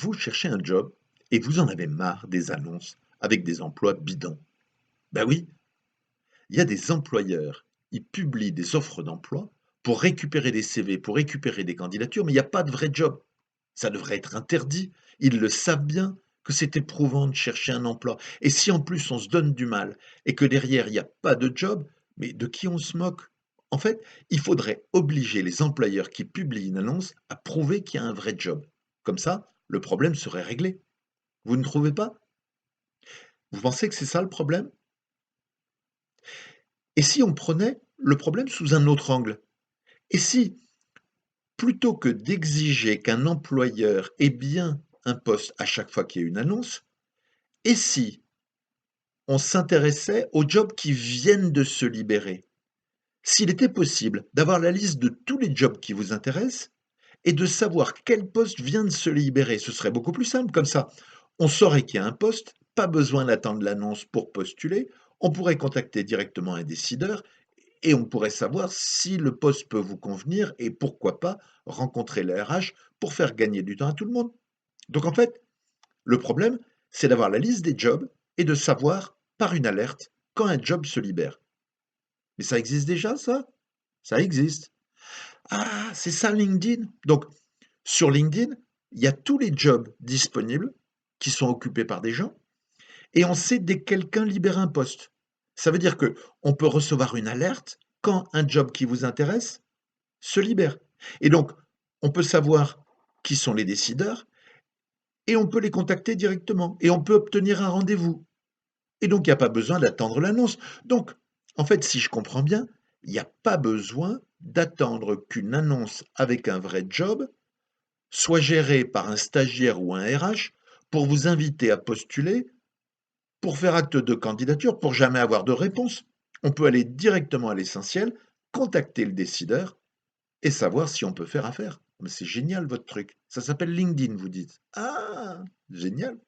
Vous cherchez un job et vous en avez marre des annonces avec des emplois bidons. Ben oui, il y a des employeurs, ils publient des offres d'emploi pour récupérer des CV, pour récupérer des candidatures, mais il n'y a pas de vrai job. Ça devrait être interdit. Ils le savent bien que c'est éprouvant de chercher un emploi. Et si en plus on se donne du mal et que derrière il n'y a pas de job, mais de qui on se moque? En fait, il faudrait obliger les employeurs qui publient une annonce à prouver qu'il y a un vrai job. Comme ça, le problème serait réglé. Vous ne trouvez pas? Vous pensez que c'est ça le problème? Et si on prenait le problème sous un autre angle? Et si, plutôt que d'exiger qu'un employeur ait bien un poste à chaque fois qu'il y a une annonce, et si on s'intéressait aux jobs qui viennent de se libérer? S'il était possible d'avoir la liste de tous les jobs qui vous intéressent et de savoir quel poste vient de se libérer, ce serait beaucoup plus simple comme ça. On saurait qu'il y a un poste, pas besoin d'attendre l'annonce pour postuler, on pourrait contacter directement un décideur et on pourrait savoir si le poste peut vous convenir et pourquoi pas rencontrer le RH pour faire gagner du temps à tout le monde. Donc en fait, le problème, c'est d'avoir la liste des jobs et de savoir par une alerte quand un job se libère. Mais ça existe déjà ça? Ça existe. Ah, c'est ça LinkedIn? Donc sur LinkedIn, il y a tous les jobs disponibles qui sont occupés par des gens et on sait dès que quelqu'un libère un poste. Ça veut dire que on peut recevoir une alerte quand un job qui vous intéresse se libère. Et donc, on peut savoir qui sont les décideurs et on peut les contacter directement et on peut obtenir un rendez-vous. Et donc, il n'y a pas besoin d'attendre l'annonce. Donc, en fait, si je comprends bien, il n'y a pas besoin d'attendre qu'une annonce avec un vrai job soit gérée par un stagiaire ou un RH pour vous inviter à postuler, pour faire acte de candidature, pour jamais avoir de réponse. On peut aller directement à l'essentiel, contacter le décideur et savoir si on peut faire affaire. Mais c'est génial votre truc. Ça s'appelle LinkedIn, vous dites. Ah, génial.